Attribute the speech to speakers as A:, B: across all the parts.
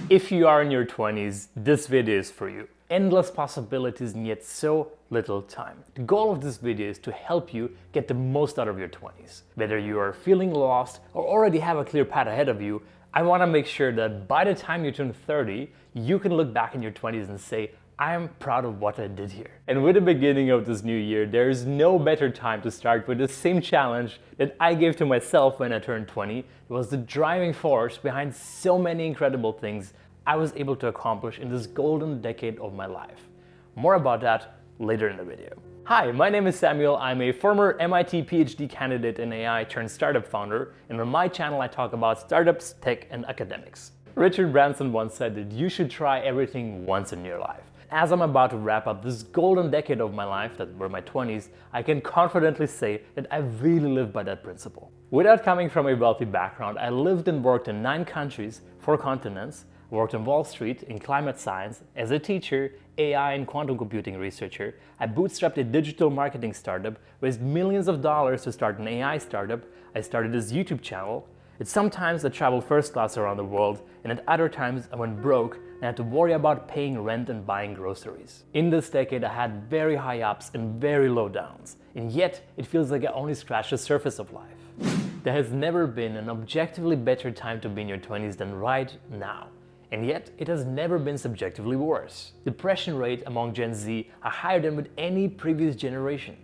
A: If you are in your 20s, this video is for you. Endless possibilities and yet so little time. The goal of this video is to help you get the most out of your 20s. Whether you are feeling lost or already have a clear path ahead of you, I want to make sure that by the time you turn 30, you can look back in your 20s and say, I am proud of what I did here. And with the beginning of this new year, there is no better time to start with the same challenge that I gave to myself when I turned 20. It was the driving force behind so many incredible things I was able to accomplish in this golden decade of my life. More about that later in the video. Hi, my name is Samuel. I'm a former MIT PhD candidate in AI turned startup founder, and on my channel I talk about startups, tech, and academics. Richard Branson once said that you should try everything once in your life. As I'm about to wrap up this golden decade of my life, that were my 20s, I can confidently say that I really lived by that principle. Without coming from a wealthy background, I lived and worked in 9 countries, 4 continents, worked on Wall Street in climate science, as a teacher, AI and quantum computing researcher. I bootstrapped a digital marketing startup, raised millions of dollars to start an AI startup. I started this YouTube channel. At sometimes I traveled first class around the world, and at other times I went broke and had to worry about paying rent and buying groceries. In this decade I had very high ups and very low downs, and yet it feels like I only scratched the surface of life. There has never been an objectively better time to be in your 20s than right now. And yet, it has never been subjectively worse. Depression rate among Gen Z are higher than with any previous generation.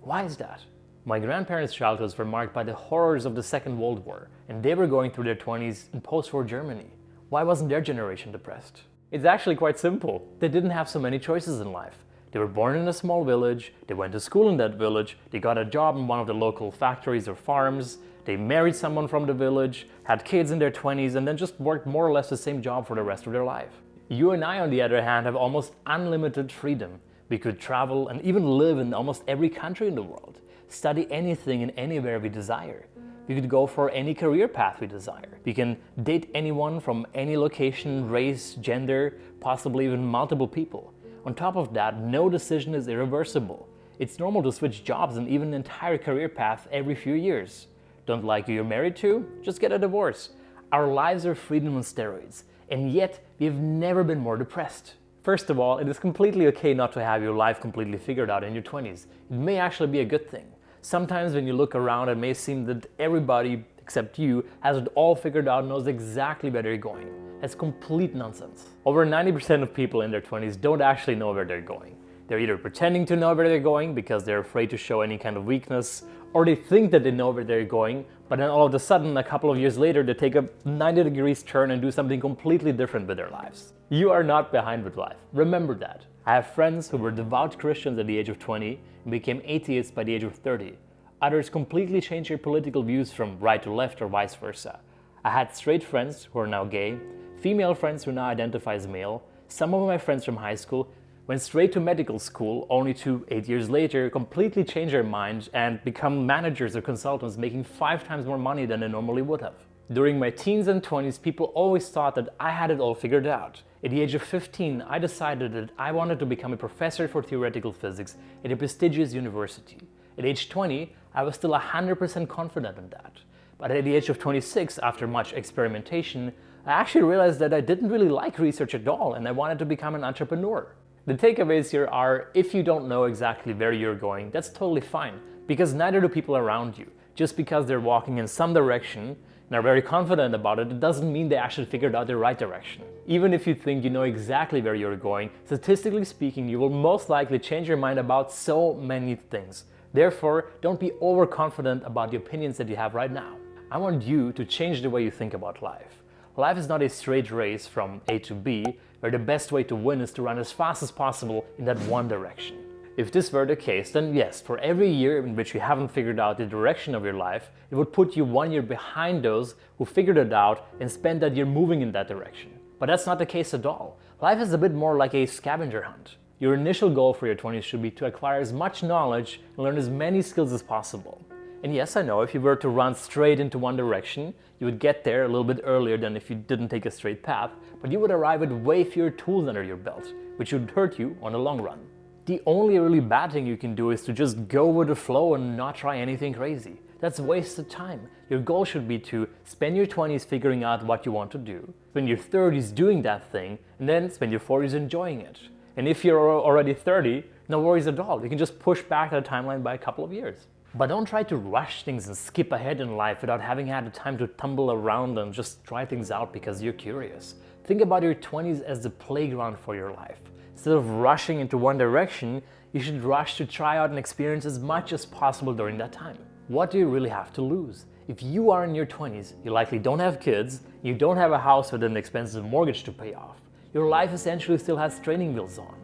A: Why is that? My grandparents' childhoods were marked by the horrors of the Second World War, and they were going through their 20s in post-war Germany. Why wasn't their generation depressed? It's actually quite simple. They didn't have so many choices in life. They were born in a small village, they went to school in that village, they got a job in one of the local factories or farms, they married someone from the village, had kids in their 20s, and then just worked more or less the same job for the rest of their life. You and I, on the other hand, have almost unlimited freedom. We could travel and even live in almost every country in the world, study anything and anywhere we desire. We could go for any career path we desire. We can date anyone from any location, race, gender, possibly even multiple people. On top of that, no decision is irreversible. It's normal to switch jobs and even an entire career path every few years. Don't like who you're married to? Just get a divorce. Our lives are freedom on steroids, and yet we have never been more depressed. First of all, it is completely okay not to have your life completely figured out in your 20s. It may actually be a good thing. Sometimes when you look around, it may seem that everybody except you has it all figured out and knows exactly where they're going. That's complete nonsense. Over 90% of people in their 20s don't actually know where they're going. They're either pretending to know where they're going because they're afraid to show any kind of weakness, or they think that they know where they're going, but then all of a sudden, a couple of years later, they take a 90 degrees turn and do something completely different with their lives. You are not behind with life. Remember that. I have friends who were devout Christians at the age of 20 and became atheists by the age of 30. Others completely changed their political views from right to left or vice versa. I had straight friends who are now gay, female friends who now identify as male. Some of my friends from high school went straight to medical school, only to 8 years later completely change their mind and become managers or consultants, making 5 times more money than they normally would have. During my teens and 20s, people always thought that I had it all figured out. At the age of 15, I decided that I wanted to become a professor for theoretical physics at a prestigious university. At age 20, I was still 100% confident in that. But at the age of 26, after much experimentation, I actually realized that I didn't really like research at all and I wanted to become an entrepreneur. The takeaways here are, if you don't know exactly where you're going, that's totally fine, because neither do people around you. Just because they're walking in some direction and are very confident about it, it doesn't mean they actually figured out the right direction. Even if you think you know exactly where you're going, statistically speaking, you will most likely change your mind about so many things. Therefore, don't be overconfident about the opinions that you have right now. I want you to change the way you think about life. Life is not a straight race from A to B, where the best way to win is to run as fast as possible in that one direction. If this were the case, then yes, for every year in which you haven't figured out the direction of your life, it would put you 1 year behind those who figured it out and spent that year moving in that direction. But that's not the case at all. Life is a bit more like a scavenger hunt. Your initial goal for your 20s should be to acquire as much knowledge and learn as many skills as possible. And yes, I know, if you were to run straight into one direction, you would get there a little bit earlier than if you didn't take a straight path, but you would arrive with way fewer tools under your belt, which would hurt you on the long run. The only really bad thing you can do is to just go with the flow and not try anything crazy. That's wasted time. Your goal should be to spend your 20s figuring out what you want to do, spend your 30s doing that thing, and then spend your 40s enjoying it. And if you're already 30, no worries at all. You can just push back that timeline by a couple of years. But don't try to rush things and skip ahead in life without having had the time to tumble around and just try things out because you're curious. Think about your 20s as the playground for your life. Instead of rushing into one direction, you should rush to try out and experience as much as possible during that time. What do you really have to lose? If you are in your 20s, you likely don't have kids, you don't have a house with an expensive mortgage to pay off. Your life essentially still has training wheels on.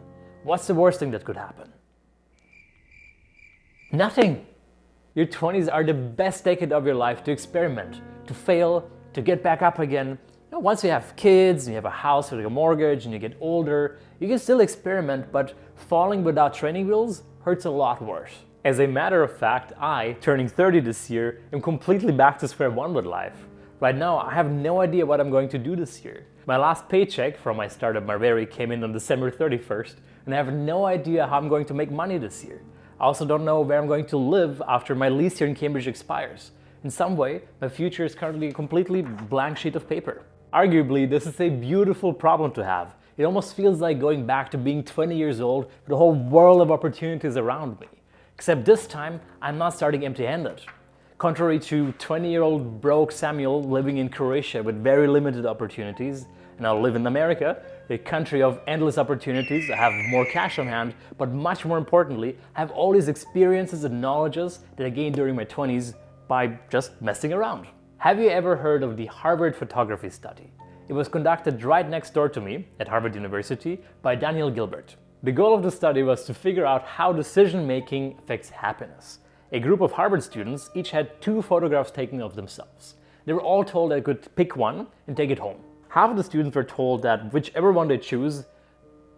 A: What's the worst thing that could happen? Nothing! Your 20s are the best decade of your life to experiment, to fail, to get back up again. Once you have kids, and you have a house with a mortgage, and you get older, you can still experiment, but falling without training wheels hurts a lot worse. As a matter of fact, I, turning 30 this year, am completely back to square one with life. Right now, I have no idea what I'm going to do this year. My last paycheck from my startup Marveri came in on December 31st, and I have no idea how I'm going to make money this year. I also don't know where I'm going to live after my lease here in Cambridge expires. In some way, my future is currently a completely blank sheet of paper. Arguably, this is a beautiful problem to have. It almost feels like going back to being 20 years old with a whole world of opportunities around me. Except this time, I'm not starting empty-handed. Contrary to 20-year-old broke Samuel living in Croatia with very limited opportunities, and I live in America, a country of endless opportunities. I have more cash on hand, but much more importantly, I have all these experiences and knowledges that I gained during my 20s by just messing around. Have you ever heard of the Harvard photography study? It was conducted right next door to me at Harvard University by Daniel Gilbert. The goal of the study was to figure out how decision-making affects happiness. A group of Harvard students each had 2 photographs taken of themselves. They were all told they could pick one and take it home. Half of the students were told that whichever one they choose,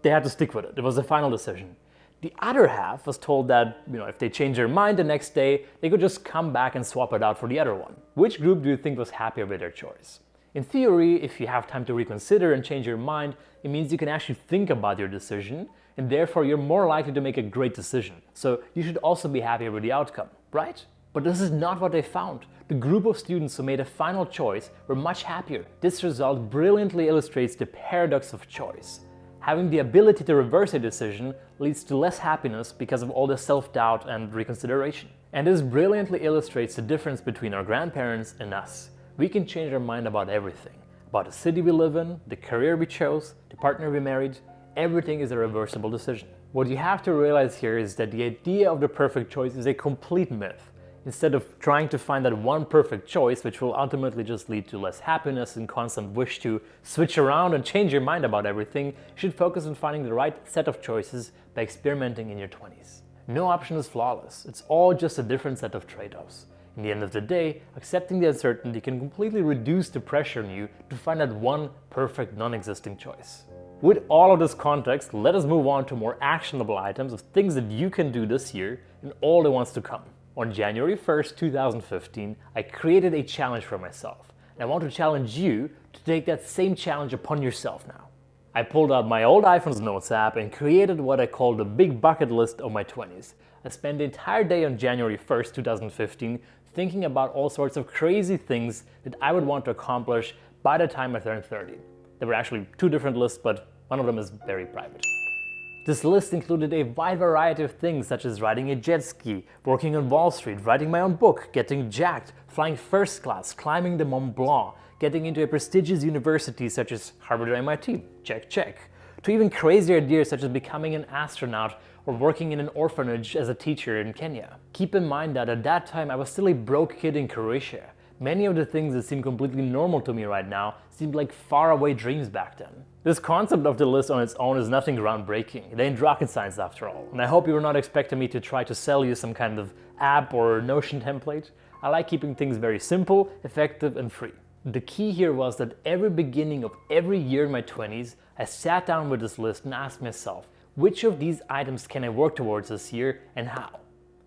A: they had to stick with it. It was the final decision. The other half was told that, if they changed their mind the next day, they could just come back and swap it out for the other one. Which group do you think was happier with their choice? In theory, if you have time to reconsider and change your mind, it means you can actually think about your decision, and therefore you're more likely to make a great decision. So you should also be happier with the outcome, right? But this is not what they found. The group of students who made a final choice were much happier. This result brilliantly illustrates the paradox of choice. Having the ability to reverse a decision leads to less happiness because of all the self-doubt and reconsideration. And this brilliantly illustrates the difference between our grandparents and us. We can change our mind about everything. About the city we live in, the career we chose, the partner we married. Everything is a reversible decision. What you have to realize here is that the idea of the perfect choice is a complete myth. Instead of trying to find that one perfect choice, which will ultimately just lead to less happiness and constant wish to switch around and change your mind about everything, you should focus on finding the right set of choices by experimenting in your 20s. No option is flawless. It's all just a different set of trade-offs. In the end of the day, accepting the uncertainty can completely reduce the pressure on you to find that one perfect non-existing choice. With all of this context, let us move on to more actionable items of things that you can do this year and all the ones to come. On January 1st, 2015, I created a challenge for myself, and I want to challenge you to take that same challenge upon yourself now. I pulled out my old iPhone's Notes app and created what I call the big bucket list of my 20s. I spent the entire day on January 1st, 2015, thinking about all sorts of crazy things that I would want to accomplish by the time I turned 30. There were actually 2 different lists, but one of them is very private. This list included a wide variety of things such as riding a jet ski, working on Wall Street, writing my own book, getting jacked, flying first class, climbing the Mont Blanc, getting into a prestigious university such as Harvard or MIT, check, to even crazier ideas such as becoming an astronaut or working in an orphanage as a teacher in Kenya. Keep in mind that at that time I was still a broke kid in Croatia. Many of the things that seem completely normal to me right now seemed like faraway dreams back then. This concept of the list on its own is nothing groundbreaking. It ain't rocket science after all. And I hope you're not expecting me to try to sell you some kind of app or Notion template. I like keeping things very simple, effective, and free. The key here was that every beginning of every year in my 20s, I sat down with this list and asked myself, which of these items can I work towards this year and how?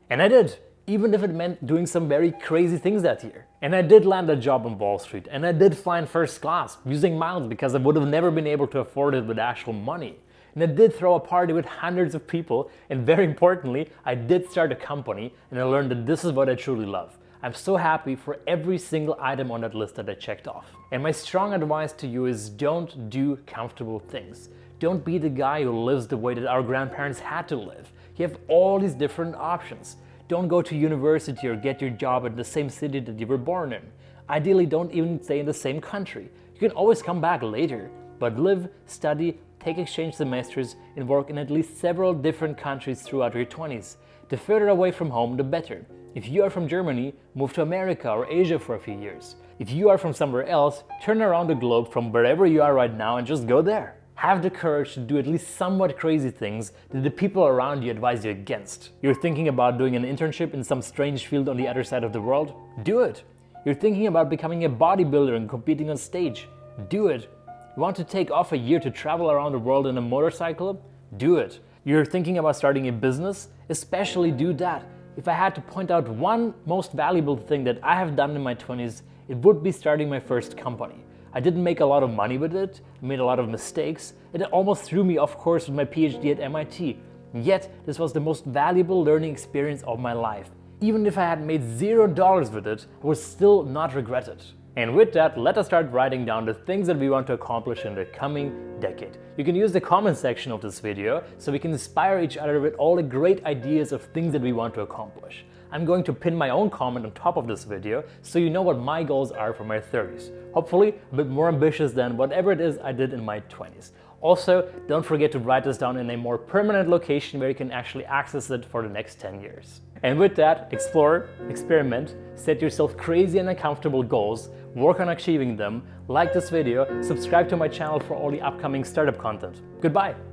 A: And I did. Even if it meant doing some very crazy things that year. And I did land a job on Wall Street, and I did fly in first class, using miles because I would have never been able to afford it with actual money. And I did throw a party with hundreds of people, and very importantly, I did start a company, and I learned that this is what I truly love. I'm so happy for every single item on that list that I checked off. And my strong advice to you is don't do comfortable things. Don't be the guy who lives the way that our grandparents had to live. You have all these different options. Don't go to university or get your job in the same city that you were born in. Ideally, don't even stay in the same country. You can always come back later, but live, study, take exchange semesters, and work in at least several different countries throughout your 20s. The further away from home, the better. If you are from Germany, move to America or Asia for a few years. If you are from somewhere else, turn around the globe from wherever you are right now and just go there. Have the courage to do at least somewhat crazy things that the people around you advise you against. You're thinking about doing an internship in some strange field on the other side of the world? Do it. You're thinking about becoming a bodybuilder and competing on stage? Do it. You want to take off a year to travel around the world in a motorcycle? Do it. You're thinking about starting a business? Especially do that. If I had to point out one most valuable thing that I have done in my 20s, it would be starting my first company. I didn't make a lot of money with it, I made a lot of mistakes, and it almost threw me off course with my PhD at MIT. Yet, this was the most valuable learning experience of my life. Even if I had made $0 with it, I would still not regret it. And with that, let us start writing down the things that we want to accomplish in the coming decade. You can use the comment section of this video so we can inspire each other with all the great ideas of things that we want to accomplish. I'm going to pin my own comment on top of this video so you know what my goals are for my 30s. Hopefully a bit more ambitious than whatever it is I did in my 20s. Also, don't forget to write this down in a more permanent location where you can actually access it for the next 10 years. And with that, explore, experiment, set yourself crazy and uncomfortable goals, work on achieving them, like this video, subscribe to my channel for all the upcoming startup content. Goodbye!